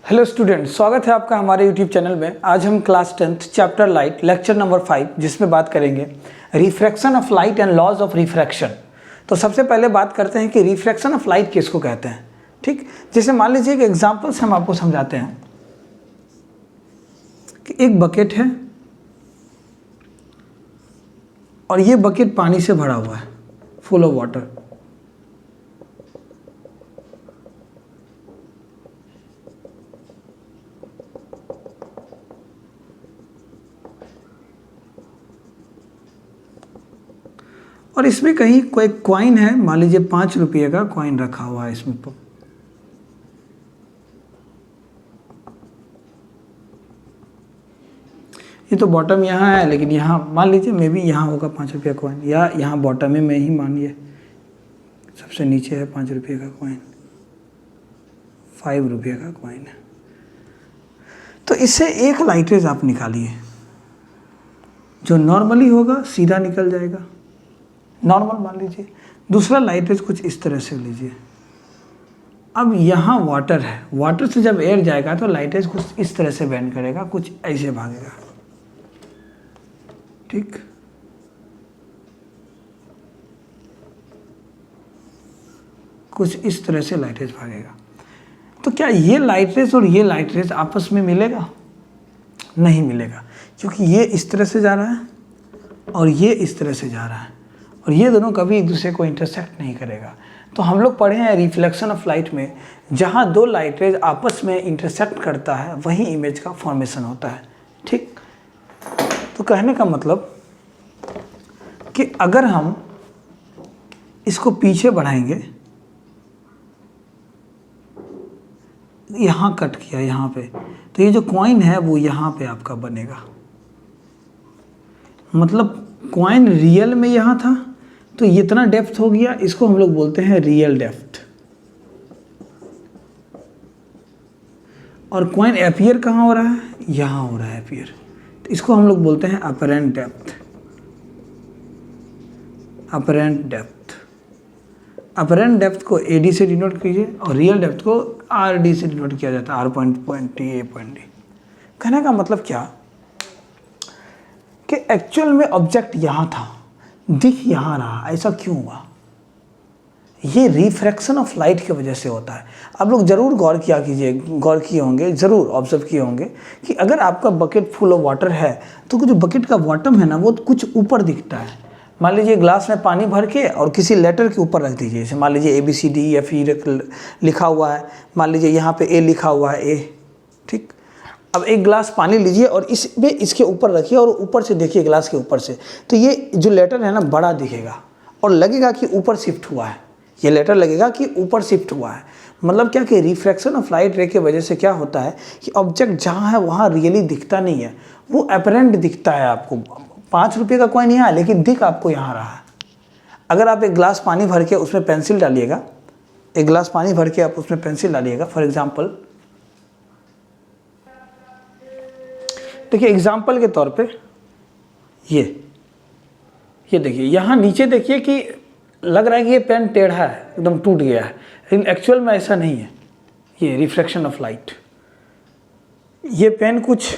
Hello student, स्वागत है आपका हमारे यूट्यूब चैनल में। आज हम class 10th chapter light lecture number 5 जिसमें बात करेंगे refraction of light and laws of refraction. तो सबसे पहले बात करते हैं कि रिफ्रैक्शन ऑफ लाइट किसको कहते हैं। ठीक, जैसे मान लीजिए कि एग्जाम्पल से हम आपको समझाते हैं कि एक बकेट है और ये बकेट पानी से भरा हुआ है, फुल ऑफ वाटर। और इसमें कहीं कोई कॉइन है, मान लीजिए 5 रुपये का कॉइन रखा हुआ है इसमें। ये तो बॉटम यहाँ है, लेकिन यहाँ मान लीजिए मे बी यहाँ होगा 5 रुपये का कॉइन, या यहाँ बॉटम में ही मानिए सबसे नीचे है 5 रुपये का कॉइन, 5 रुपये का कॉइन है। तो इससे एक लाइटेज आप निकालिए, जो नॉर्मली होगा सीधा निकल जाएगा, नॉर्मल मान लीजिए। दूसरा लाइटेज कुछ इस तरह से लीजिए। अब यहाँ वाटर है, वाटर से जब एयर जाएगा तो लाइटेज कुछ इस तरह से बेंड करेगा, कुछ ऐसे भागेगा। ठीक, कुछ इस तरह से लाइटेज भागेगा। तो क्या ये लाइटेज और ये लाइटेज आपस में मिलेगा? नहीं मिलेगा, क्योंकि ये इस तरह से जा रहा है और ये इस तरह से जा रहा है, और ये दोनों कभी एक दूसरे को इंटरसेक्ट नहीं करेगा। तो हम लोग पढ़े हैं रिफ्लेक्शन ऑफ लाइट में, जहाँ दो लाइटेज आपस में इंटरसेक्ट करता है वही इमेज का फॉर्मेशन होता है। ठीक, तो कहने का मतलब कि अगर हम इसको पीछे बढ़ाएंगे, यहाँ कट किया यहाँ पे, तो ये जो कॉइन है वो यहाँ पे आपका बनेगा। मतलब कॉइन रियल में यहाँ था तो इतना डेप्थ हो गया, इसको हम लोग बोलते हैं रियल डेप्थ। और कॉइन अपीयर कहाँ हो रहा है? यहाँ हो रहा है अपीयर, तो इसको हम लोग बोलते हैं apparent depth. Apparent depth, apparent depth को AD से डिनोट कीजिए और रियल डेप्थ को RD से डिनोट किया जाता है, R.D, A.D। कहने का मतलब क्या कि एक्चुअल में ऑब्जेक्ट यहाँ था, दिख यहाँ रहा, ऐसा क्यों हुआ? ये रिफ्रैक्शन ऑफ लाइट की वजह से होता है। आप लोग ज़रूर गौर किए होंगे, ज़रूर ऑब्जर्व किए होंगे कि अगर आपका बकेट फुल ऑफ वाटर है तो जो बकेट का बॉटम है ना वो कुछ ऊपर दिखता है। मान लीजिए ग्लास में पानी भर के और किसी लेटर के ऊपर रख दीजिए, जैसे मान लीजिए ABCD या फिर लिखा हुआ है, मान लीजिए यहाँ पे A लिखा हुआ है, A। ठीक, अब एक गिलास पानी लीजिए और इसके ऊपर रखिए और ऊपर से देखिए ग्लास के ऊपर से, तो ये जो लेटर है ना बड़ा दिखेगा और लगेगा कि ऊपर शिफ्ट हुआ है। ये लेटर लगेगा कि ऊपर शिफ्ट हुआ है। मतलब क्या कि रिफ्रैक्शन ऑफ लाइट रे की वजह से क्या होता है कि ऑब्जेक्ट जहाँ है वहाँ रियली दिखता नहीं है, वो अपरेंट दिखता है आपको। 5 रुपये का कॉइन यहाँ है लेकिन दिख आपको यहाँ रहा है। अगर आप एक गिलास पानी भर के उसमें पेंसिल डालिएगा, एक गिलास पानी भर के आप उसमें पेंसिल डालिएगा, फॉर एग्जाम्पल देखिए, एग्जाम्पल के तौर पे ये देखिए, यहाँ नीचे देखिए कि लग रहा है कि ये पेन टेढ़ा है, एकदम टूट गया है, लेकिन एक्चुअल में ऐसा नहीं है। ये रिफ्रैक्शन ऑफ लाइट, ये पेन कुछ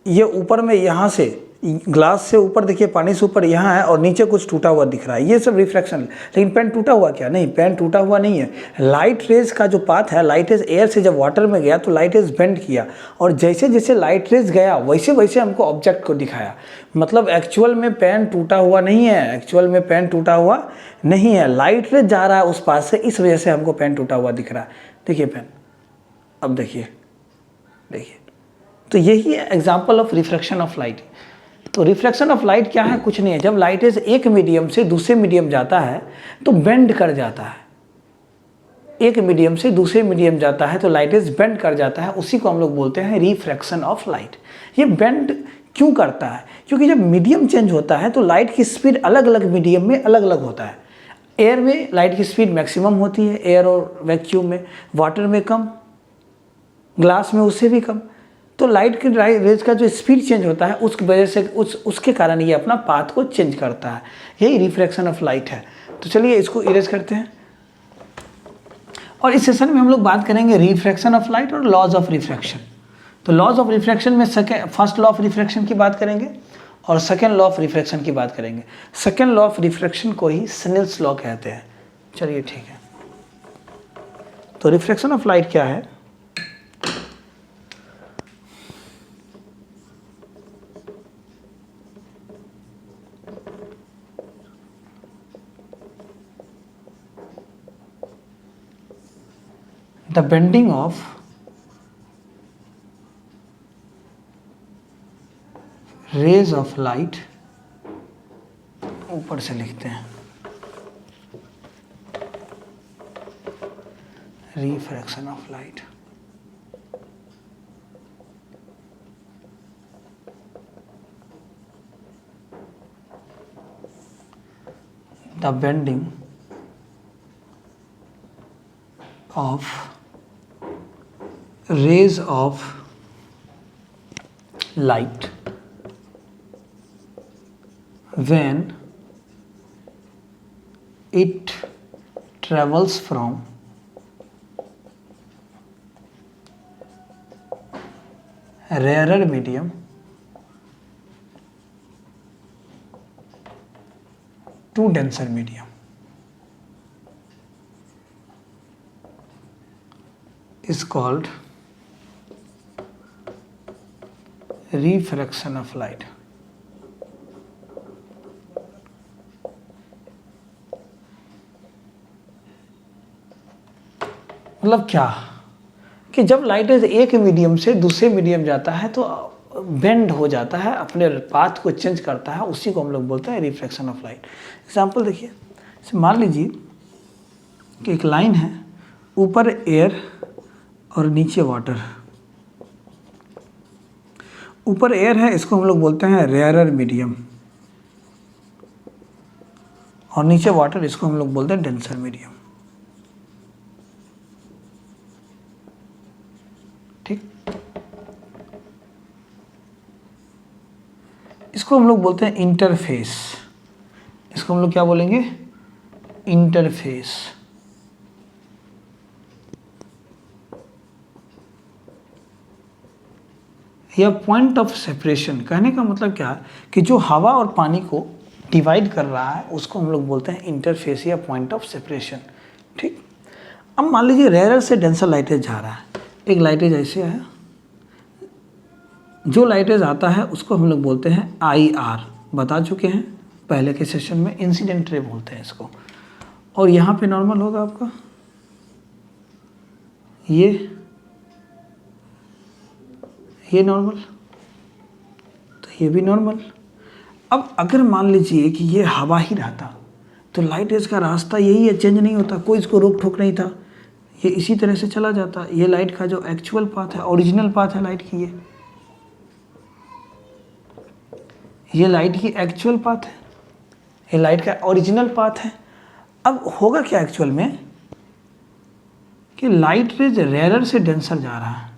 ये ऊपर में यहाँ से ग्लास से ऊपर देखिए, पानी से ऊपर यहाँ है और नीचे कुछ टूटा हुआ दिख रहा है, ये सब रिफ्रैक्शन। लेकिन पेन टूटा हुआ क्या? नहीं, पेन टूटा हुआ नहीं है। लाइट रेज का जो पाथ है, लाइट रेज एयर से जब वाटर में गया तो लाइट रेज बेंड किया, और जैसे जैसे लाइट रेज गया वैसे वैसे हमको ऑब्जेक्ट को दिखाया। मतलब एक्चुअल में पेन टूटा हुआ नहीं है, एक्चुअल में पेन टूटा हुआ नहीं है, लाइट रेज जा रहा है उस पास से, इस वजह से हमको पेन टूटा हुआ दिख रहा है। देखिए पेन, अब देखिए, तो यही है example of refraction of light. तो रिफ्लेक्शन ऑफ लाइट क्या है? कुछ नहीं है। जब लाइटेज एक मीडियम से दूसरे मीडियम जाता है तो बेंड कर जाता है, एक मीडियम से दूसरे मीडियम जाता है तो लाइटेज बेंड कर जाता है, उसी को हम लोग बोलते हैं रिफ्रैक्शन ऑफ लाइट। ये बेंड क्यों करता है? क्योंकि जब मीडियम चेंज होता है तो लाइट की स्पीड अलग अलग मीडियम में अलग अलग होता है। एयर में लाइट की स्पीड मैक्सिमम होती है, एयर और वैक्यूम में, वाटर में कम, ग्लास में उससे भी कम। तो लाइट के रेज का जो स्पीड चेंज होता है उसकी वजह से उसके कारण ये अपना पाथ को चेंज करता है। यही रिफ्रैक्शन ऑफ लाइट है। तो चलिए इसको इरेज करते हैं। और इस सेशन में हम लोग बात करेंगे रिफ्रैक्शन ऑफ लाइट और लॉज ऑफ रिफ्रैक्शन। तो लॉज ऑफ रिफ्रैक्शन में फर्स्ट लॉ ऑफ रिफ्रैक्शन की बात करेंगे और सेकेंड लॉ ऑफ रिफ्रैक्शन की बात करेंगे। सेकेंड लॉ ऑफ रिफ्रैक्शन को ही स्नेल्स लॉ कहते हैं। चलिए ठीक है, तो रिफ्रैक्शन ऑफ लाइट क्या है? The bending of rays of light, ऊपर से लिखते हैं refraction of light, the bending of rays of light when it travels from rarer medium to denser medium is called refraction of light। मतलब क्या कि जब लाइट एक मीडियम से दूसरे मीडियम जाता है तो बेंड हो जाता है, अपने पाथ को चेंज करता है, उसी को हम लोग बोलते हैं रिफ्रैक्शन ऑफ लाइट। एग्जाम्पल देखिए, मान लीजिए कि एक लाइन है, ऊपर एयर और नीचे वाटर। ऊपर एयर है, इसको हम लोग बोलते हैं रेयरर मीडियम, और नीचे वाटर, इसको हम लोग बोलते हैं डेंसर मीडियम। ठीक, इसको हम लोग बोलते हैं इंटरफेस। इसको हम लोग क्या बोलेंगे? इंटरफेस। या पॉइंट ऑफ सेपरेशन। कहने का मतलब क्या है कि जो हवा और पानी को डिवाइड कर रहा है उसको हम लोग बोलते हैं इंटरफेस या पॉइंट ऑफ सेपरेशन। ठीक, अब मान लीजिए रेयर से डेंसर लाइटेज जा रहा है। एक लाइटेज ऐसे है, जो लाइटेज आता है उसको हम लोग बोलते हैं IR, बता चुके हैं पहले के सेशन में, इंसिडेंट रे बोलते हैं इसको। और यहाँ पे नॉर्मल होगा आपका ये नॉर्मल, तो ये भी नॉर्मल। अब अगर मान लीजिए कि ये हवा ही रहता तो लाइट एज का रास्ता यही है, चेंज नहीं होता, कोई इसको रोक ठोक नहीं था, ये इसी तरह से चला जाता। ये लाइट का जो एक्चुअल पाथ है, ओरिजिनल पाथ है लाइट की, ये लाइट की एक्चुअल पाथ है, ये लाइट का ओरिजिनल पाथ है। अब होगा क्या एक्चुअल में कि लाइट रेज रेयर से डेंसर जा रहा है।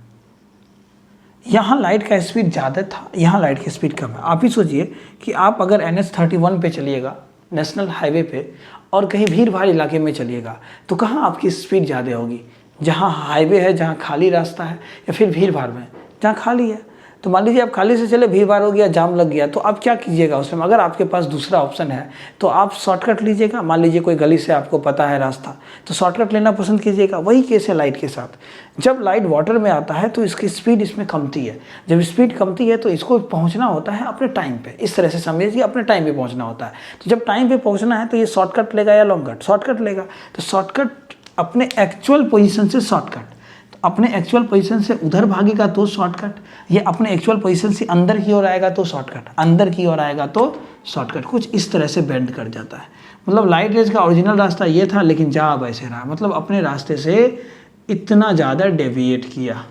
यहाँ लाइट का स्पीड ज़्यादा था, यहाँ लाइट की स्पीड कम है। आप ही सोचिए कि आप अगर NH31 पे चलिएगा, नेशनल हाईवे पे, और कहीं भीड़ भाड़ इलाके में चलिएगा तो कहाँ आपकी स्पीड ज़्यादा होगी? जहाँ हाईवे है, जहाँ खाली रास्ता है, या फिर भीड़ भाड़ में जहाँ खाली है। तो मान लीजिए आप खाली से चले, भीड़ भाड़ हो गया, जाम लग गया, तो आप क्या कीजिएगा उसमें? अगर आपके पास दूसरा ऑप्शन है तो आप शॉर्टकट लीजिएगा। मान लीजिए कोई गली से आपको पता है रास्ता, तो शॉर्टकट लेना पसंद कीजिएगा। वही केस है लाइट के साथ। जब लाइट वाटर में आता है तो इसकी स्पीड इसमें कमती है। जब स्पीड कमती है तो इसको पहुँचना होता है अपने टाइम पर। इस तरह से समझिए, अपने टाइम पर पहुँचना होता है। तो जब टाइम पर पहुँचना है तो ये शॉर्टकट लेगा या लॉन्ग कट? शॉर्टकट लेगा। तो शॉर्टकट अपने एक्चुअल पोजीशन से शॉर्टकट, अपने एक्चुअल पोजीशन से उधर भागेगा तो शॉर्टकट, ये अपने एक्चुअल पोजीशन से अंदर की ओर आएगा तो शॉर्टकट, अंदर की ओर आएगा तो शॉर्टकट। कुछ इस तरह से बेंड कर जाता है। मतलब लाइट रेज का ओरिजिनल रास्ता ये था, लेकिन जा अब ऐसे रहा, मतलब अपने रास्ते से इतना ज़्यादा डेविएट किया,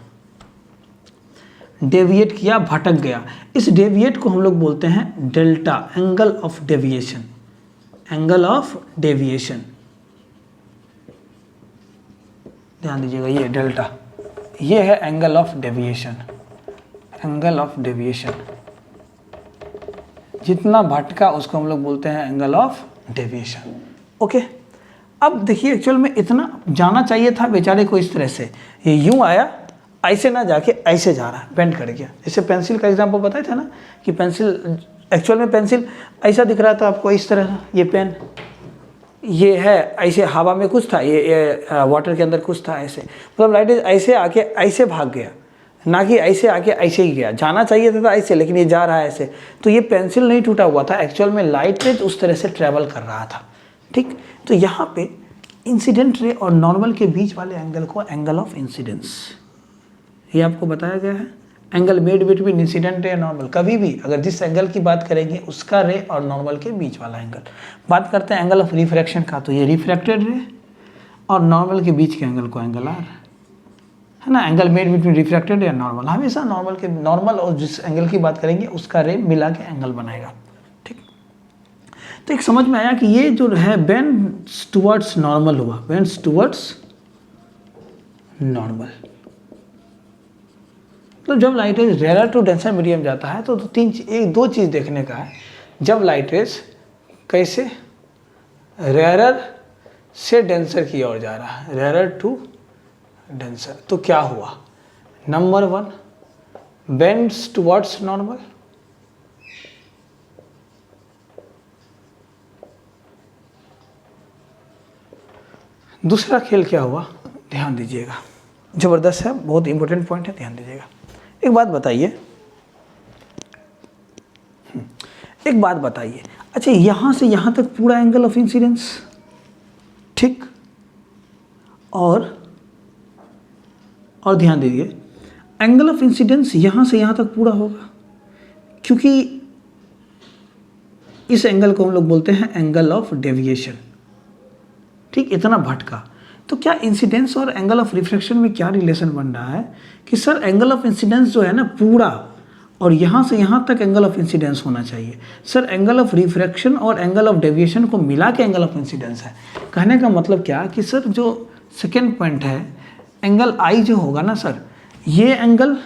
भटक गया। इस डेविएट को हम लोग बोलते हैं delta, angle of deviation. Angle of deviation, ध्यान दीजिएगा, ये डेल्टा, ये है angle of deviation. Angle of deviation, जितना भटका उसको हम लोग बोलते हैं एंगल ऑफ डेविएशन। ओके, अब देखिए एक्चुअल में इतना जाना चाहिए था बेचारे को इस तरह से, ये यूँ आया, ऐसे ना जाके ऐसे जा रहा है, बेंड कर गया। जैसे पेंसिल का एग्जांपल बताया था ना कि पेंसिल एक्चुअल में पेंसिल ऐसा दिख रहा था आपको इस तरह, ये पेन ये है ऐसे हवा में कुछ था, ये वाटर के अंदर कुछ था ऐसे, मतलब लाइट रेज ऐसे आके ऐसे भाग गया, ना कि ऐसे आके ऐसे ही गया। जाना चाहिए था ऐसे, लेकिन ये जा रहा है ऐसे। तो ये पेंसिल नहीं टूटा हुआ था, एक्चुअल में लाइट रेज उस तरह से ट्रैवल कर रहा था। ठीक, तो यहाँ पे इंसिडेंट रे और नॉर्मल के बीच वाले एंगल को एंगल ऑफ इंसिडेंस ये आपको बताया गया है। Angle made between incident ray और नॉर्मल, कभी भी अगर जिस एंगल की बात करेंगे उसका रे और नॉर्मल के बीच वाला एंगल। बात करते हैं एंगल ऑफ रिफ्रैक्शन का, तो ये रिफ्रैक्टेड रे और नॉर्मल के बीच के एंगल को एंगल आर है ना। एंगल मेड बिटवीन रिफ्रैक्टेड या नॉर्मल, हमेशा नॉर्मल और जिस एंगल की बात करेंगे उसका रे मिला के एंगल बनाएगा। ठीक, तो एक समझ में आया कि ये जो है बेंड्स टुवर्ड्स नॉर्मल हुआ, बेंड्स टुवर्ड्स नॉर्मल। तो जब light rays rarer to denser medium जाता है तो दो चीज़ देखने का है। जब लाइट रेज कैसे रेयरर से डेंसर की ओर जा रहा है, रेयरर टू डेंसर, तो क्या हुआ? नंबर 1 बेंड्स टुवर्ड्स नॉर्मल, दूसरा खेल क्या हुआ, ध्यान दीजिएगा, जबरदस्त है, बहुत इंपॉर्टेंट पॉइंट है, ध्यान दीजिएगा। एक बात बताइए, अच्छा यहाँ से यहाँ तक पूरा एंगल ऑफ इंसिडेंस, ठीक, और ध्यान दीजिए एंगल ऑफ इंसिडेंस यहाँ से यहाँ तक पूरा होगा, क्योंकि इस एंगल को हम लोग बोलते हैं एंगल ऑफ डेविएशन। ठीक, इतना भटका, तो क्या इंसिडेंस और एंगल ऑफ रिफ्रैक्शन में क्या रिलेशन बन रहा है कि सर एंगल ऑफ इंसिडेंस जो है ना पूरा, और यहाँ से यहाँ तक एंगल ऑफ इंसिडेंस होना चाहिए। सर एंगल ऑफ रिफ्रैक्शन और एंगल ऑफ डेविएशन को मिला के एंगल ऑफ इंसिडेंस है। कहने का मतलब क्या कि सर जो सेकेंड पॉइंट है, एंगल आई जो होगा ना सर, ये एंगल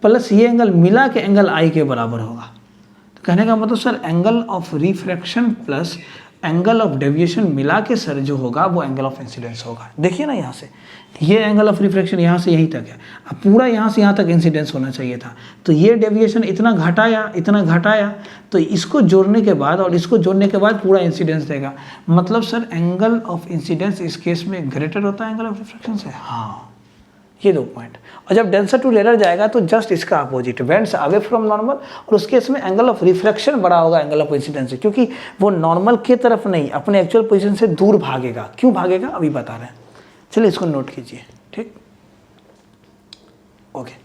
प्लस ये एंगल मिला के एंगल आई के बराबर होगा। तो कहने का मतलब sir angle of refraction plus angle of deviation मिला के सर जो होगा वो एंगल ऑफ इंसिडेंस होगा। देखिए ना, यहाँ से ये एंगल ऑफ रिफ्रैक्शन यहाँ से यहीं तक है, अब पूरा यहाँ से यहाँ तक इंसिडेंस होना चाहिए था, तो ये डेविएशन इतना घटाया, तो इसको जोड़ने के बाद और इसको जोड़ने के बाद पूरा इंसिडेंस देगा। मतलब सर एंगल ऑफ इंसिडेंस इस केस में ग्रेटर होता है एंगल ऑफ रिफ्रैक्शन से। हाँ, ये 2 पॉइंट। और जब डेंसर टू रेयर जाएगा तो जस्ट इसका opposite, bends away from normal, और उस केस में एंगल ऑफ रिफ्रैक्शन बड़ा होगा एंगल ऑफ इंसिडेंस से, क्योंकि वो नॉर्मल की तरफ नहीं, अपने एक्चुअल पोजीशन से दूर भागेगा। क्यों भागेगा अभी बता रहे हैं, चलिए इसको नोट कीजिए। ठीक, ओके।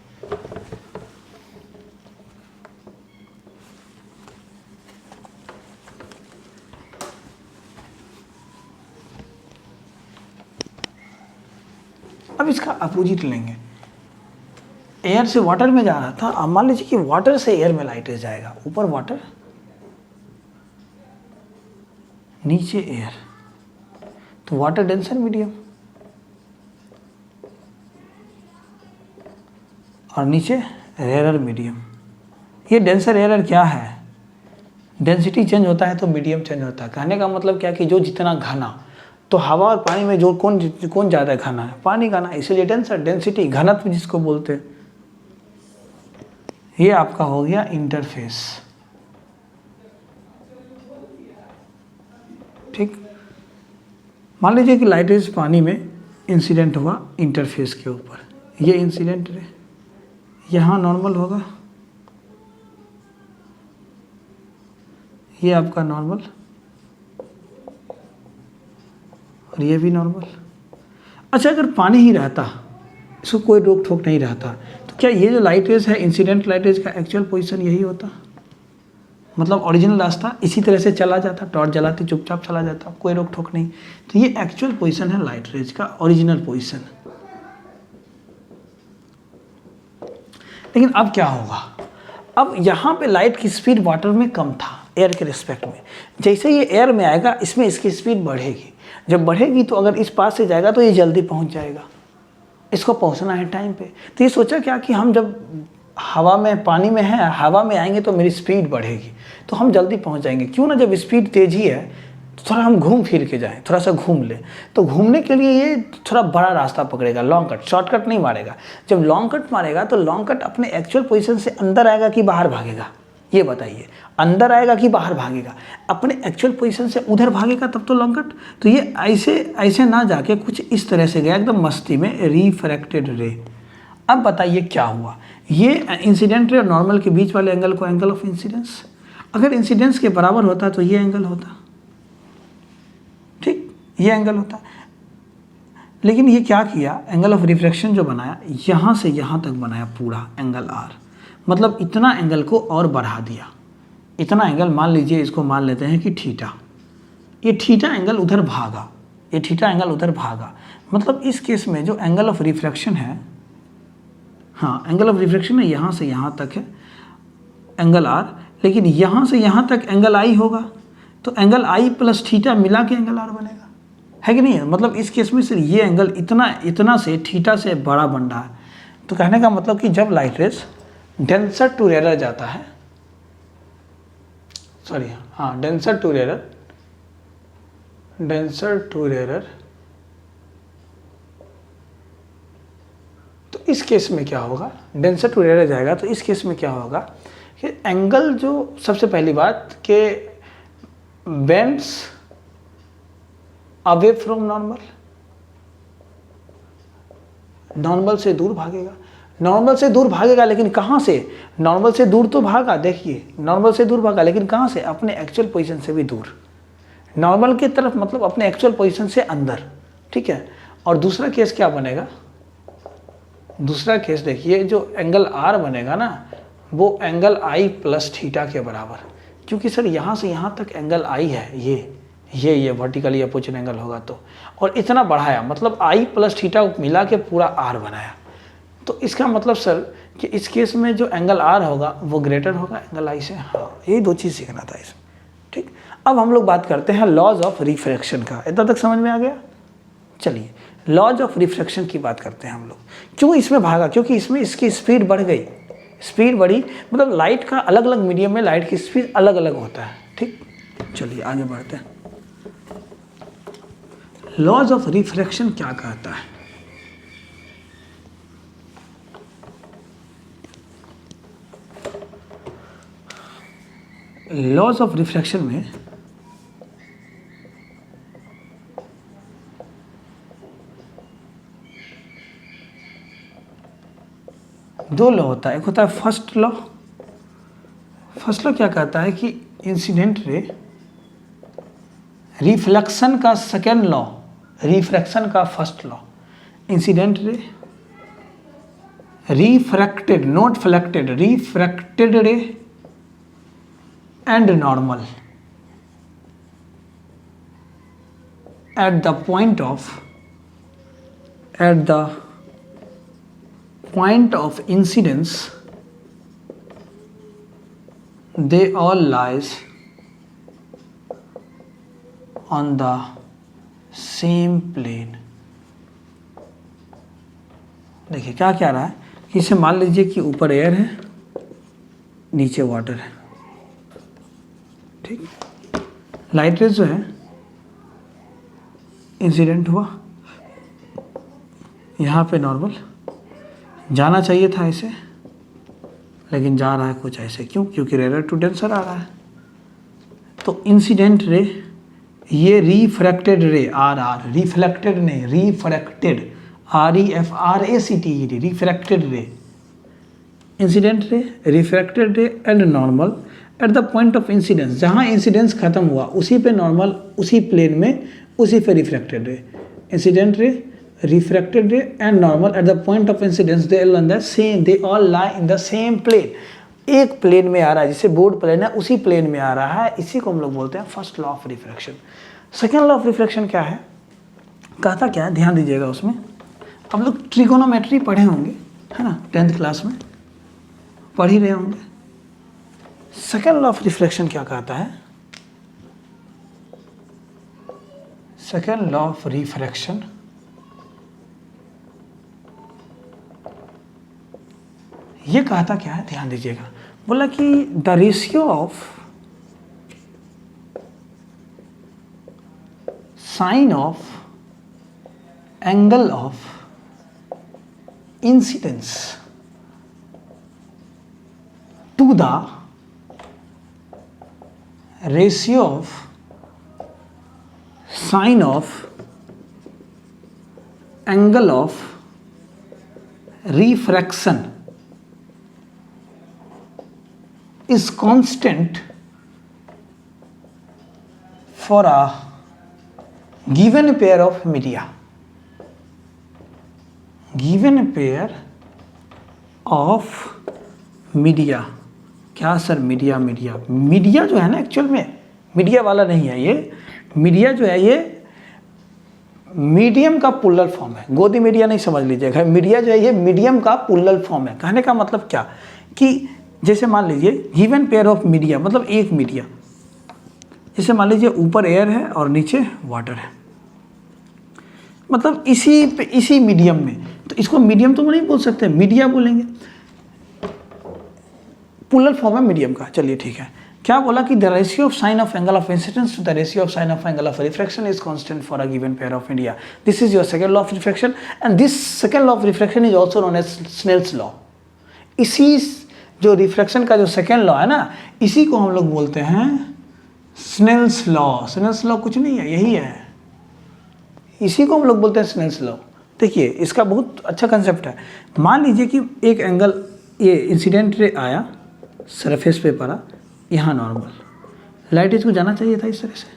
अब इसका अपोजिट लेंगे, एयर से वाटर में जा रहा था, अब मान लीजिए कि वाटर से एयर में लाइट रेज जाएगा, ऊपर वाटर नीचे एयर, तो वाटर डेंसर मीडियम और नीचे रेयरर मीडियम। ये डेंसर रेयरर क्या है, डेंसिटी चेंज होता है तो मीडियम चेंज होता है। कहने का मतलब क्या कि जो जितना घना, तो हवा और पानी में जो कौन ज़्यादा घना है, पानी घना, इसलिए डेंसर, डेंसिटी घनत्व जिसको बोलते हैं। ये आपका हो गया इंटरफेस। ठीक, मान लीजिए कि लाइट रेज पानी में इंसिडेंट हुआ इंटरफेस के ऊपर, ये इंसिडेंट रे यहाँ नॉर्मल होगा, ये आपका नॉर्मल और ये भी नॉर्मल। अच्छा, अगर पानी ही रहता, इसको कोई रोक ठोक नहीं रहता, तो क्या ये जो लाइट रेज है इंसिडेंट लाइट रेज का एक्चुअल पोजीशन यही होता, मतलब ओरिजिनल रास्ता इसी तरह से चला जाता, टॉर्च जलाते चुपचाप चला जाता, कोई रोक ठोक नहीं। तो ये एक्चुअल पोजीशन है लाइट रेज का, ओरिजिनल पोजीशन। लेकिन अब क्या होगा, अब यहाँ पे लाइट की स्पीड वाटर में कम था एयर के रिस्पेक्ट में, जैसे ये एयर में आएगा इसमें इसकी स्पीड बढ़ेगी, जब बढ़ेगी तो अगर इस पास से जाएगा तो ये जल्दी पहुँच जाएगा, इसको पहुँचना है टाइम पे। तो ये सोचा क्या कि हम जब हवा में पानी में है, हवा में आएंगे तो मेरी स्पीड बढ़ेगी, तो हम जल्दी पहुँच जाएंगे, क्यों ना, जब स्पीड तेज़ ही है थोड़ा हम घूम फिर के जाएं, थोड़ा सा घूम लें, तो घूमने के लिए ये थोड़ा बड़ा रास्ता पकड़ेगा, लॉन्ग कट, शॉर्टकट नहीं मारेगा। जब लॉन्ग कट मारेगा तो लॉन्ग कट अपने एक्चुअल पोजीशन से अंदर आएगा कि बाहर भागेगा, ये बताइए। अंदर आएगा कि बाहर भागेगा? अपने एक्चुअल पोजीशन से उधर भागेगा तब तो लॉन्ग कट। तो ये ऐसे ऐसे ना जाके कुछ इस तरह से गया एकदम मस्ती में, रिफ्रैक्टेड रे। अब बताइए क्या हुआ, ये इंसिडेंट रे और नॉर्मल के बीच वाले एंगल को एंगल ऑफ इंसिडेंस, अगर इंसिडेंस के बराबर होता तो ये एंगल होता, ठीक, ये एंगल होता। लेकिन ये क्या किया, एंगल ऑफ रिफ्रैक्शन जो बनाया, यहाँ से यहाँ तक बनाया पूरा एंगल आर, मतलब इतना एंगल को और बढ़ा दिया। इतना एंगल मान लीजिए, इसको मान लेते हैं कि थीटा, ये थीटा एंगल उधर भागा, ये थीटा एंगल उधर भागा, मतलब इस केस में जो एंगल ऑफ रिफ्रैक्शन है, हाँ एंगल ऑफ रिफ्रैक्शन है यहाँ से यहाँ तक है एंगल आर, लेकिन यहाँ से यहाँ तक एंगल आई होगा, तो एंगल आई प्लस थीटा मिला के एंगल आर बनेगा, है कि नहीं है? मतलब इस केस में सिर्फ ये एंगल इतना से थीटा से बड़ा बन रहा है। तो कहने का मतलब कि जब light rays denser to rarer जाता है, सॉरी हाँ डेंसर टू रेयर, तो इस केस में क्या होगा, डेंसर टू रेयर जाएगा, तो इस केस में क्या होगा कि एंगल जो, सबसे पहली बात कि bends away from normal, normal से दूर भागेगा, नॉर्मल से दूर भागेगा, लेकिन कहाँ से, नॉर्मल से दूर तो भागा, देखिए नॉर्मल से दूर भागा, लेकिन कहाँ से, अपने एक्चुअल पोजीशन से भी दूर, नॉर्मल की तरफ, मतलब अपने एक्चुअल पोजीशन से अंदर, ठीक है। और दूसरा केस क्या बनेगा, दूसरा केस देखिए, जो एंगल आर बनेगा ना, वो एंगल आई प्लस थीटा के बराबर, क्योंकि सर यहाँ से यहाँ तक एंगल आई है, ये वर्टिकली अपोजिट एंगल होगा तो, और इतना बढ़ाया, मतलब आई प्लस थीटा मिला के पूरा आर बनाया। तो इसका मतलब सर कि इस केस में जो एंगल आर होगा वो ग्रेटर होगा एंगल आई से। हाँ, यही दो चीज़ सीखना था इसमें, ठीक। अब हम लोग बात करते हैं लॉज ऑफ रिफ्रैक्शन का, इतना तक समझ में आ गया? चलिए लॉज ऑफ रिफ्रैक्शन की बात करते हैं हम लोग। क्यों इसमें भागा, क्योंकि इसमें इसकी स्पीड बढ़ गई, स्पीड बढ़ी, मतलब लाइट का अलग अलग मीडियम में लाइट की स्पीड अलग अलग होता है, ठीक। चलिए आगे बढ़ते हैं। लॉज ऑफ रिफ्रैक्शन क्या कहता है? लॉज ऑफ रिफ्रैक्शन में दो लॉ होता है, एक होता है फर्स्ट लॉ। फर्स्ट लॉ क्या कहता है कि इंसिडेंट रे, रिफ्लेक्शन का सेकेंड लॉ, रिफ्रैक्शन का first law, incident ray refracted, not reflected, refracted ray and normal at the point of incidence, they all lies on the same plane। देखिए क्या क्या रहा है कि इसे मान लीजिए कि ऊपर एयर है, नीचे वाटर है, ठीक। लाइट रेज जो है, इंसिडेंट हुआ, यहाँ पे नॉर्मल जाना चाहिए था ऐसे, लेकिन जा रहा है कुछ ऐसे, क्यों? क्योंकि रेयर टू डेंसर आ रहा है। तो इंसिडेंट रे, ये रिफ्रैक्टेड रे, आर रिफ्लेक्टेड नहीं, रिफ्रैक्टेड, REFRACTED, रिफ्रैक्टेड रे, incident ray, refracted ray and normal at the point of incidence, जहाँ इंसिडेंस खत्म हुआ उसी पे नॉर्मल, उसी प्लेन में, उसी पे रिफ्रैक्टेड रे, incident ray, refracted ray and normal at the point of incidence, they all lie in the same plane. एक प्लेन में आ रहा है, जिसे बोर्ड प्लेन है उसी प्लेन में आ रहा है, इसी को हम लोग बोलते हैं first law of refraction. Second law of refraction क्या है, कहता क्या है, ध्यान दीजिएगा उसमें। हम लोग ट्रिगोनोमेट्री पढ़े होंगे, है ना, 10th क्लास में पढ़ ही रहे होंगे। सेकेंड लॉ ऑफ रिफ्रैक्शन क्या कहता है? सेकेंड लॉ ऑफ रिफ्रैक्शन ये कहता क्या है, ध्यान दीजिएगा। बोला कि the ratio of sine of angle of incidence to the ratio of sine of angle of refraction is constant for a given pair of media. Given pair of media. क्या sir media जो है ना, actual में media वाला नहीं है ये। Media जो है ये मीडियम का पुलर फॉर्म है। गोदी मीडिया नहीं समझ लीजिएगा। मीडिया जो है ये मीडियम का पुलर फॉर्म है। कहने का मतलब क्या कि जैसे मान लीजिए गिवन पेयर ऑफ मीडिया, मतलब एक मीडिया, जैसे मान लीजिए ऊपर एयर है और नीचे वाटर है, मतलब इसी मीडियम में, तो इसको मीडियम तो नहीं बोल सकते, मीडिया बोलेंगे। पुलर फॉर्म है मीडियम का। चलिए ठीक है। क्या बोला कि the ratio of sine of angle of incidence to the ratio of sine of angle of refraction is constant for a given pair of media. This is your second law of refraction and this second law of refraction is also known as Snell's law. इसी जो refraction का जो second law है ना, इसी को हम लोग बोलते हैं स्नेल्स लॉ। स्नेल्स लॉ कुछ नहीं है, यही है, इसी को हम लोग बोलते हैं स्नेल्स लॉ। देखिए इसका बहुत अच्छा कंसेप्ट है। मान लीजिए कि एक एंगल, ये इंसिडेंट रे आया, सरफेस पे पड़ा, यहाँ नॉर्मल, लाइट इसको जाना चाहिए था इस तरह से,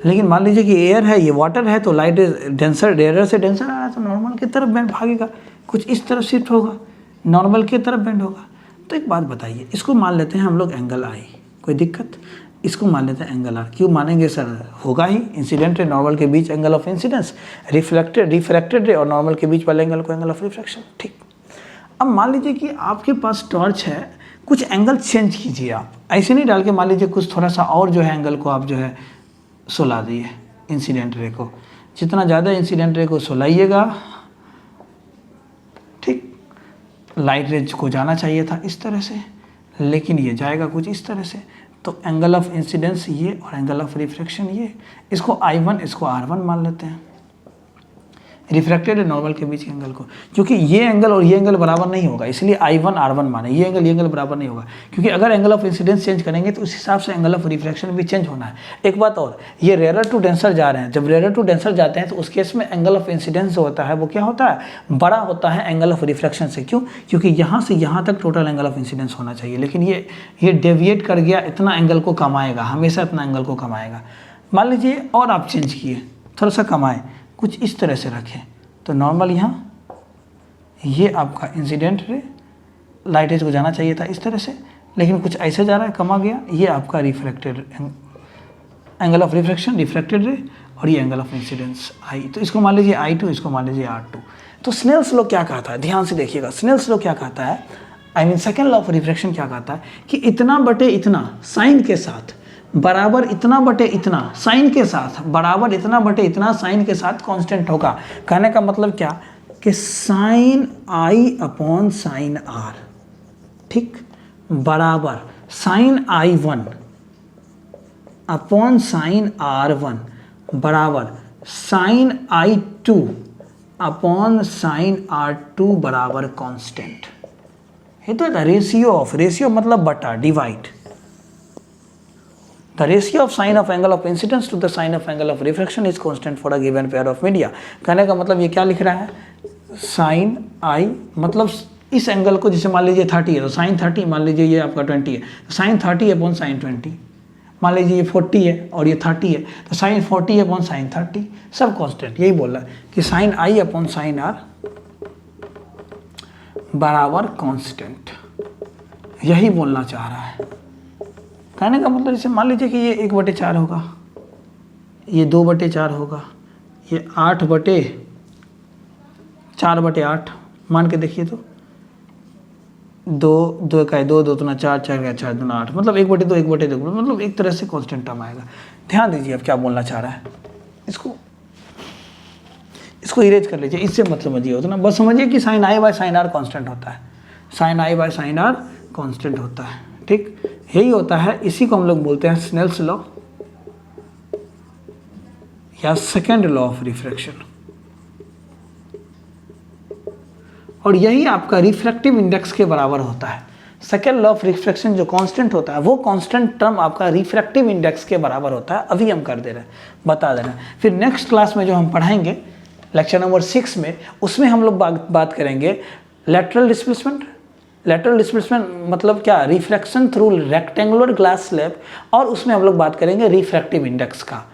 लेकिन मान लीजिए कि एयर है, ये वाटर है, तो लाइट डेंसर, रेयर से डेंसर आ रहा है, तो नॉर्मल की तरफ बेंड भागेगा, कुछ इस तरफ शिफ्ट होगा, नॉर्मल की तरफ बेंड होगा। तो एक बात बताइए, इसको मान लेते हैं हम लोग एंगल आई, कोई दिक्कत? इसको मान लेते हैं एंगल आर। क्यों मानेंगे सर? होगा ही, इंसिडेंट रे नॉर्मल के बीच angle of incidence, refracted ray और नॉर्मल के बीच वाले एंगल को एंगल ऑफ रिफ्रैक्शन। ठीक। अब मान लीजिए कि आपके पास टॉर्च है, कुछ एंगल चेंज कीजिए आप, ऐसे नहीं डाल के, मान लीजिए कुछ थोड़ा सा और जो है एंगल को आप जो है सुला दिए इंसिडेंट रे को। जितना ज़्यादा इंसिडेंट रे को सुलाइएगा, ठीक, लाइट रेज को जाना चाहिए था इस तरह से, लेकिन ये जाएगा कुछ इस तरह से। तो एंगल ऑफ इंसिडेंस ये और एंगल ऑफ रिफ्रैक्शन ये, इसको I1, इसको R1 मान लेते हैं, रिफ्रैक्टेड और नॉर्मल के बीच के एंगल को। क्योंकि ये एंगल और ये एंगल बराबर नहीं होगा, इसलिए I1 R1 माने। ये एंगल बराबर नहीं होगा, क्योंकि अगर एंगल ऑफ इंसिडेंस चेंज करेंगे तो उस हिसाब से एंगल ऑफ रिफ्रैक्शन भी चेंज होना है। एक बात और, ये रेयर टू डेंसर जा रहे हैं, जब रेयर टू डेंसर जाते हैं तो उस केस में एंगल ऑफ इंसिडेंस जो होता है वो क्या होता है? बड़ा होता है एंगल ऑफ रिफ्रैक्शन से। क्यों? क्योंकि यहाँ से यहाँ तक टोटल एंगल ऑफ इंसिडेंस होना चाहिए, लेकिन ये डेविएट कर गया, इतना एंगल को कमाएगा, हमेशा इतना एंगल को कमाएगा। मान लीजिए और आप चेंज किए, थोड़ा सा कमाए, कुछ इस तरह से रखें, तो नॉर्मल यहाँ ये आपका इंसिडेंट रे, लाइट रेज को जाना चाहिए था इस तरह से, लेकिन कुछ ऐसे जा रहा है, कमा गया। ये आपका refracted angle of refraction, refracted ray, और ये एंगल ऑफ इंसिडेंस आई। तो इसको मान लीजिए I2, इसको मान लीजिए R2। तो स्नेल्स लॉ क्या कहता है? ध्यान से देखिएगा, स्नेल्स लॉ क्या कहता है, I mean second law of refraction क्या कहता है कि इतना बटे इतना साइन के साथ बराबर इतना बटे इतना साइन के साथ बराबर इतना बटे इतना साइन के साथ कांस्टेंट होगा। कहने का मतलब क्या कि sine I upon sine R, ठीक, बराबर sign I1 upon sine R1 बराबर sign I2 upon sine R2 बराबर कांस्टेंट। ये तो रेशियो ऑफ, रेशियो मतलब बटा, divide, the ratio of sine of angle of incidence to the sine of angle of refraction is constant for a given pair of media। कहने का मतलब ये क्या लिख रहा है, sin I मतलब इस एंगल को, जैसे मान लीजिए 30 है तो sin 30, मान लीजिए ये आपका 20 है तो sin 30 अपॉन sin 20, मान लीजिए ये 40 है और ये 30 है तो sin 40 अपॉन sin 30, सब कांस्टेंट। यही बोल रहा है कि sin I upon sin R बराबर कांस्टेंट, यही बोलना चाह रहा है। कहने का मतलब जैसे मान लीजिए कि ये 1/4 होगा, ये 2/4 होगा, ये 4/8 मान के देखिए, तो 2 का 2, 2 दूना 4, 4 का 4 दूना 8, मतलब 1/2 1/2, मतलब एक तरह से कांस्टेंट टर्म आएगा। ध्यान दीजिए अब क्या बोलना चाह रहा है, इसको इरेज कर लीजिए, इससे मत समझिए उतना, बस समझिए कि sine I by sine R constant होता है, sine I by sine R constant होता है, ठीक, यही होता है। इसी को हम लोग बोलते हैं स्नेल्स लॉ, या सेकेंड लॉ ऑफ रिफ्रैक्शन। और यही आपका रिफ्रैक्टिव इंडेक्स के बराबर होता है। सेकेंड लॉ ऑफ रिफ्रैक्शन जो कांस्टेंट होता है वो कांस्टेंट टर्म आपका रिफ्रैक्टिव इंडेक्स के बराबर होता है। अभी हम कर दे रहे हैं, बता दे रहे हैं। फिर नेक्स्ट क्लास में जो हम पढ़ाएंगे लेक्चर नंबर 6 में, उसमें हम लोग बात करेंगे लैटरल डिस्प्लेसमेंट। लैटरल डिस्प्लेसमेंट मतलब क्या, refraction through rectangular glass slab, और उसमें हम लोग बात करेंगे रिफ्रैक्टिव इंडेक्स का।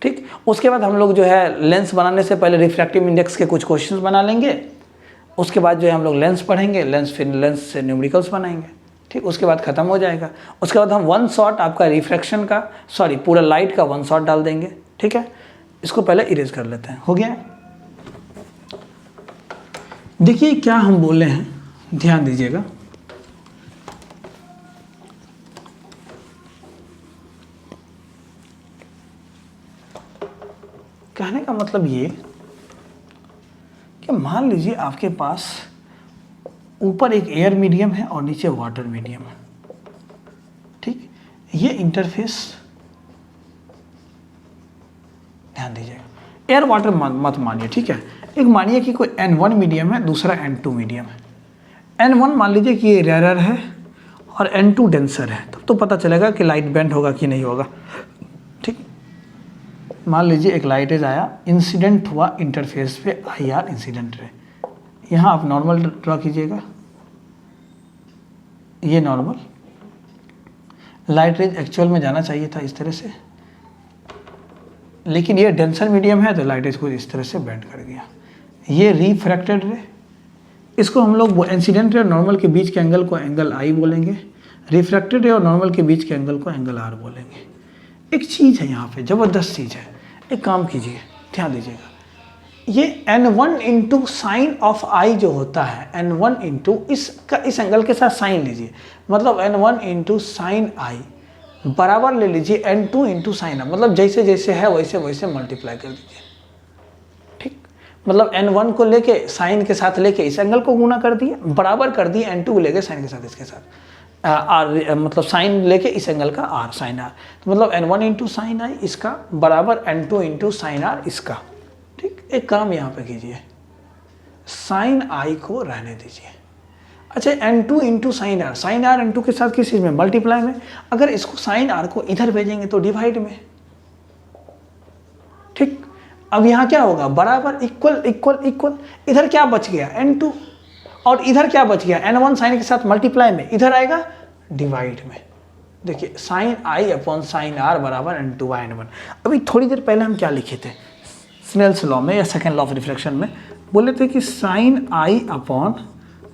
ठीक, उसके बाद हम लोग जो है लेंस बनाने से पहले रिफ्रैक्टिव इंडेक्स के कुछ क्वेश्चंस बना लेंगे। उसके बाद जो है हम लोग लेंस पढ़ेंगे, फिर लेंस से न्यूमेरिकल्स बनाएंगे। ठीक, उसके बाद ख़त्म हो जाएगा। उसके बाद हम वन शॉट आपका रिफ्रैक्शन का, पूरा लाइट का वन शॉट डाल देंगे। ठीक है, इसको पहले इरेज कर लेते हैं। हो गया। देखिए क्या हम बोले हैं, ध्यान दीजिएगा। कहने का मतलब ये कि मान लीजिए आपके पास ऊपर एक एयर मीडियम है और नीचे वाटर मीडियम है। ठीक, ये इंटरफेस ध्यान दीजिएगा, एयर वाटर मत मानिए। ठीक है, एक मानिए कि कोई N1 मीडियम है, दूसरा N2 मीडियम है। N1 मान लीजिए कि ये रेयर है और N2 डेंसर है, तब तो पता चलेगा कि लाइट बेंड होगा कि नहीं होगा। ठीक, मान लीजिए एक लाइट एज आया, इंसिडेंट हुआ इंटरफेस पे IR इंसिडेंट रे। यहाँ आप नॉर्मल ड्रॉ कीजिएगा, ये नॉर्मल लाइट रेज एक्चुअल में जाना चाहिए था इस तरह से, लेकिन ये डेंसर मीडियम है तो लाइट रेज को इस तरह से बेंड कर गया। ये रिफ्रैक्टेड रे, इसको हम लोग इंसिडेंट रे और नॉर्मल के बीच के एंगल को एंगल I बोलेंगे, रिफ्रैक्टेड रे और नॉर्मल के बीच के एंगल को एंगल R बोलेंगे। एक चीज़ है यहाँ पे, ज़बरदस्त चीज़ है, एक काम कीजिए, ध्यान दीजिएगा। ये N1 into sine of I जो होता है, N1 इंटू इस एंगल के साथ साइन लीजिए, मतलब N1 इंटू साइन I बराबर ले लीजिए N2 इंटू साइन I, मतलब जैसे जैसे है वैसे वैसे मल्टीप्लाई कर दीजिए। ठीक, मतलब N1 को लेके साइन के साथ लेके इस एंगल को गुना कर दिए, बराबर कर दिए N2 को लेके साइन के साथ इसके साथ R, मतलब साइन लेके इस एंगल का R साइन R, तो मतलब N1 इंटू साइन I इसका बराबर N2 इंटू साइन R इसका। ठीक, एक काम यहाँ पे कीजिए, साइन I को रहने दीजिए। अच्छा, N2 into sine R N2 के साथ किस चीज़ में, मल्टीप्लाई में। अगर इसको साइन R को इधर भेजेंगे तो डिवाइड में। ठीक, अब यहाँ क्या होगा, बराबर इक्वल इक्वल इक्वल, इधर क्या बच गया N2 और इधर क्या बच गया N1 साइन के साथ मल्टीप्लाई में, इधर आएगा डिवाइड में। देखिए sine I upon sine R बराबर N2/N1। अभी थोड़ी देर पहले हम क्या लिखे थे स्नेल्स लॉ में या सेकेंड लॉ ऑफ रिफ्रैक्शन में, बोले थे कि sine I upon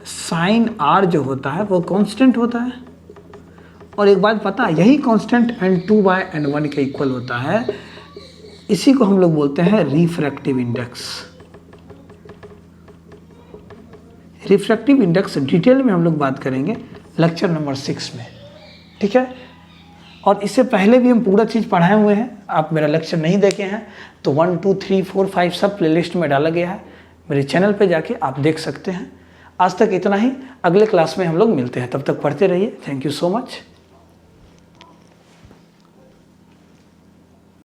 sine R जो होता है वो कांस्टेंट होता है। और एक बात पता है, यही कांस्टेंट N2/N1 के इक्वल होता है। इसी को हम लोग बोलते हैं refractive index. Refractive index detail में हम लोग बात करेंगे लेक्चर नंबर 6 में। ठीक है, और इससे पहले भी हम पूरा चीज़ पढ़ाए हुए हैं। आप मेरा लेक्चर नहीं देखे हैं तो 1 2 3 4 5 सब प्लेलिस्ट में डाला गया है, मेरे चैनल पे जाके आप देख सकते हैं। आज तक इतना ही, अगले क्लास में हम लोग मिलते हैं, तब तक पढ़ते रहिए। Thank you so much.